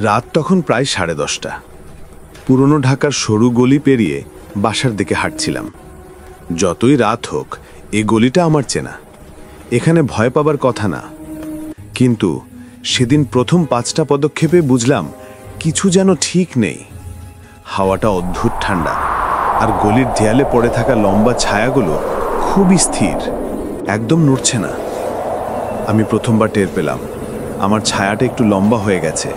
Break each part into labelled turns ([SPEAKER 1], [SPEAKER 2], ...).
[SPEAKER 1] রাত তখন প্রায় 10:30। পুরনো ঢাকার সরু গলি পেরিয়ে বাসার দিকে হাঁটছিলাম। যতই রাত হোক, এই গলিটা আমার চেনা, এখানে ভয় পাবার কথা না। কিন্তু সেদিন প্রথম 5টা পদক্ষেপে বুঝলাম কিছু যেন ঠিক নেই। হাওয়াটা অদ্ভুত ঠান্ডা, আর গলির দেয়ালে পড়ে থাকা লম্বা ছায়াগুলো খুবই স্থির, একদম নড়ছে না। আমি প্রথমবার টের পেলাম আমার ছায়াটা একটু লম্বা হয়ে গেছে।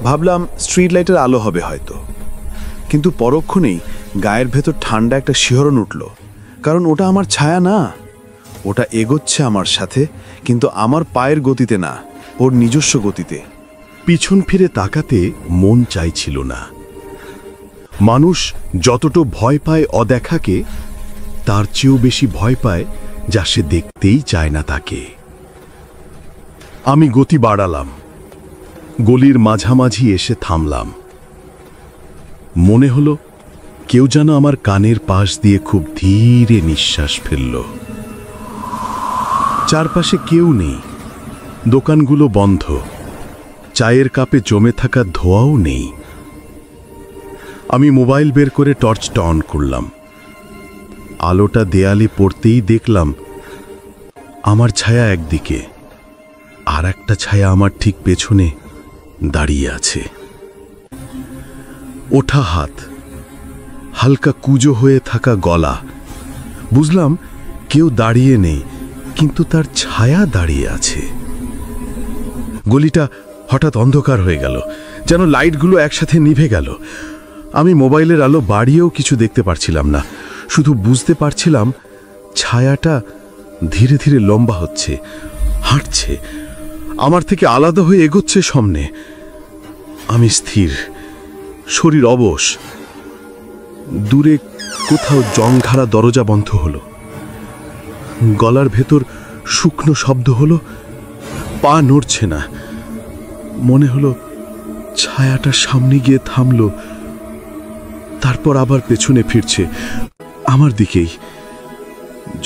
[SPEAKER 1] ভাবলাম স্ট্রিট লাইটের আলো হবে হয়তো, কিন্তু পরক্ষণেই গায়ের ভেতর ঠান্ডা একটা শিহরণ উঠল, কারণ ওটা আমার ছায়া না, ওটা এগোচ্ছে আমার সাথে, কিন্তু আমার পায়ের গতিতে না, ওর নিজস্ব গতিতে।
[SPEAKER 2] পিছন ফিরে তাকাতে মন চাইছিল না। মানুষ যতটা ভয় পায় অদেখাকে, তার চেয়েও বেশি ভয় পায় যা সে দেখতেই চায় না তাকে। আমি গতি বাড়ালাম, গলির মাঝামাঝি এসে থামলাম। মনে হলো কেউ যেন আমার কানের পাশ দিয়ে খুব ধীরে নিঃশ্বাস ফেলল। চারপাশে কেউ নেই, দোকানগুলো বন্ধ, চায়ের কাপে জমে থাকা ধোঁয়াও নেই। আমি মোবাইল বের করে টর্চটা অন করলাম। আলোটা দেয়ালে পড়তেই দেখলাম আমার ছায়া একদিকে, আর একটা ছায়া আমার ঠিক পেছনে দাঁড়িয়ে আছে। ওঠা হাত, হালকা কুঁজো হয়ে থাকা গলা। বুঝলাম কেউ দাঁড়িয়ে নেই, কিন্তু তার ছায়া দাঁড়িয়ে আছে। গলিটা হঠাৎ অন্ধকার হয়ে গেল, যেন লাইটগুলো একসাথে নিভে গেল। আমি মোবাইলের আলো বাড়িয়েও কিছু দেখতে পারছিলাম না, শুধু বুঝতে পারছিলাম ছায়াটা ধীরে ধীরে লম্বা হচ্ছে, হাঁটছে, আমার থেকে আলাদা হয়ে এগোচ্ছে সামনে। আমি স্থির, শরীর অবশ। দূরে কোথাও জংঘারা দরজা বন্ধ হলো, গলার ভেতর শুকনো শব্দ হলো, পা নড়ছে না। মনে হলো ছায়াটা সামনে গিয়ে থামল, তারপর আবার পেছনে ফিরছে আমার দিকেই।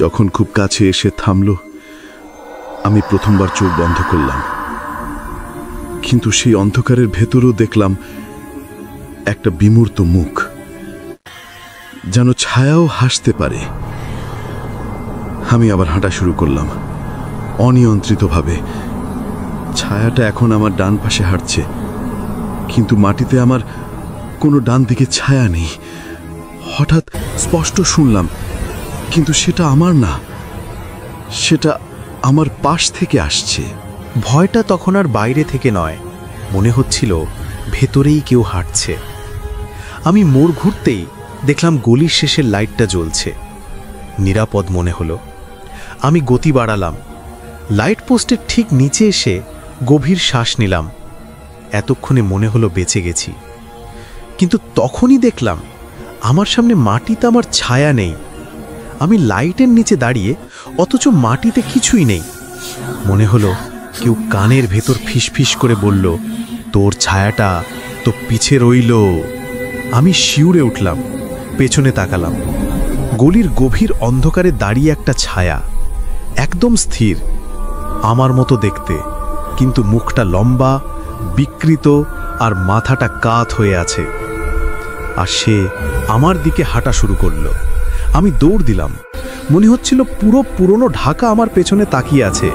[SPEAKER 2] যখন খুব কাছে এসে থামল, আমি প্রথমবার চোখ বন্ধ করলাম, কিন্তু সেই অন্ধকারের ভেতরও দেখলাম একটা বিমূর্ত মুখ, যেন ছায়াও হাসতে পারে। আমি আবার হাঁটা শুরু করলাম অনিয়ন্ত্রিতভাবে। ছায়াটা এখন আমার ডান পাশে হাঁটছে, কিন্তু মাটিতে আমার কোনো ডান দিকে ছায়া নেই। হঠাৎ স্পষ্ট শুনলাম, কিন্তু সেটা আমার না, সেটা আমার পাশ থেকে আসছে।
[SPEAKER 3] ভয়টা তখন আর বাইরে থেকে নয়, মনে হচ্ছিল ভেতরেই কেউ হাঁটছে। আমি মোড় ঘুরতেই দেখলাম গলির শেষের লাইটটা জ্বলছে। নিরাপদ মনে হলো। আমি গতি বাড়ালাম, লাইট পোস্টের ঠিক নিচে এসে গভীর শ্বাস নিলাম। এতক্ষণে মনে হলো বেঁচে গেছি, কিন্তু তখনই দেখলাম আমার সামনে মাটিতে আমার ছায়া নেই। আমি লাইটের নিচে দাঁড়িয়ে, অথচ মাটিতে কিছুই নেই। মনে হলো কেউ কানের ভেতর ফিসফিস করে বলল, তোর ছায়াটা তো পিছে রইল। আমি শিউরে উঠলাম, পেছনে তাকালাম। গলির গভীর অন্ধকারে দাঁড়িয়ে একটা ছায়া, একদম স্থির, আমার মতো দেখতে, কিন্তু মুখটা লম্বা, বিকৃত, আর মাথাটা কাত হয়ে আছে। আর সে আমার দিকে হাঁটা শুরু করল। আমি দৌড় দিলাম। মনে হচ্ছিল পুরো পুরনো ঢাকা আমার পেছনে তাকিয়ে আছে।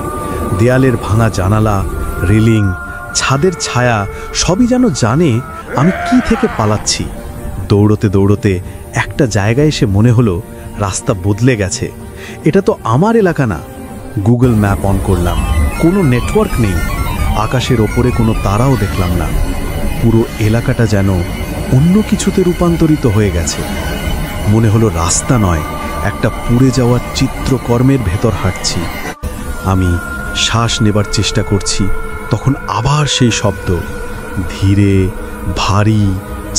[SPEAKER 3] দেয়ালের ভাঙা জানালা, রেলিং, ছাদের ছায়া সবই যেন জানে আমি কি থেকে পালাচ্ছি। দৌড়তে দৌড়তে একটা জায়গায় এসে মনে হলো রাস্তা বদলে গেছে, এটা তো আমার এলাকা না। গুগল ম্যাপ অন করলাম, কোনো নেটওয়ার্ক নেই, আকাশের ওপরে কোনো তারাও দেখলাম না। পুরো এলাকাটা যেন অন্য কিছুতে রূপান্তরিত হয়ে গেছে। মনে হলো রাস্তা নয়, একটা পুড়ে যাওয়ার চিত্রকর্মের ভেতর হাঁটছি। আমি শ্বাস নেবার চেষ্টা করছি, তখন আবার সেই শব্দ, ধীরে ভারী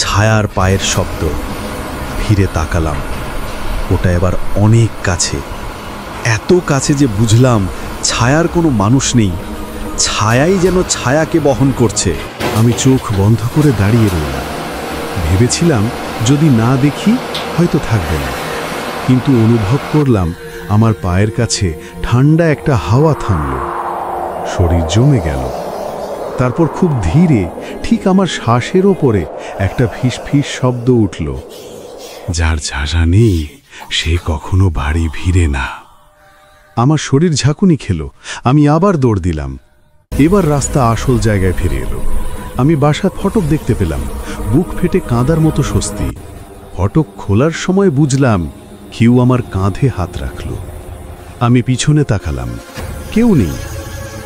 [SPEAKER 3] ছায়ার পায়ের শব্দ। ফিরে তাকালাম, ওটা এবার অনেক কাছে, এত কাছে যে বুঝলাম ছায়ার কোনো মানুষ নেই, ছায়াই যেন ছায়াকে বহন করছে।
[SPEAKER 1] আমি চোখ বন্ধ করে দাঁড়িয়ে রইলাম। ভেবেছিলাম যদি না দেখি হয়তো থাকবে না, কিন্তু অনুভব করলাম আমার পায়ের কাছে ঠান্ডা একটা হাওয়া থামল। শরীর জমে গেল।
[SPEAKER 2] তারপর খুব ধীরে ঠিক আমার শ্বাসের ওপরে একটা ফিসফিস শব্দ উঠল। যার ঝাঁঝা নেই সে কখনো বাড়ি ফিরে না। আমার শরীর ঝাঁকুনি খেলো। আমি আবার দৌড় দিলাম। এবার রাস্তা আসল জায়গায় ফিরে এলো। আমি বাসার ফটক দেখতে পেলাম। বুক ফেটে কাঁদার মতো স্বস্তি। ফটক খোলার সময় বুঝলাম কেউ আমার কাঁধে হাত রাখল। আমি পিছনে তাকালাম, কেউ নেই,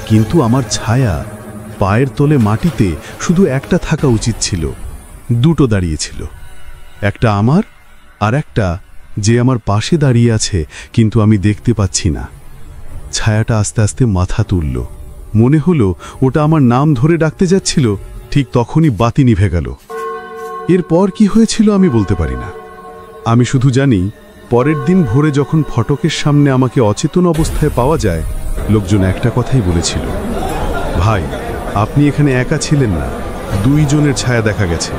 [SPEAKER 2] কিন্তু আমার ছায়া পায়ের তলে মাটিতে শুধু একটা থাকা উচিত ছিল। দুটো দাঁড়িয়েছিল, একটা আমার আর একটা যে আমার পাশে দাঁড়িয়ে আছে, কিন্তু আমি দেখতে পাচ্ছি না। ছায়াটা আস্তে আস্তে মাথা তুলল। মনে হলো ওটা আমার নাম ধরে ডাকতে যাচ্ছিল। ঠিক তখনই বাতি নিভে গেল। এরপর কি হয়েছিল আমি বলতে পারি না। আমি শুধু জানি পরের দিন ভোরে যখন ফটকের সামনে আমাকে অচেতন অবস্থায় পাওয়া যায়, লোকজন একটা কথাই বলেছিল, ভাই আপনি এখানে একা ছিলেন না, দুইজনের ছায়া দেখা গেছে।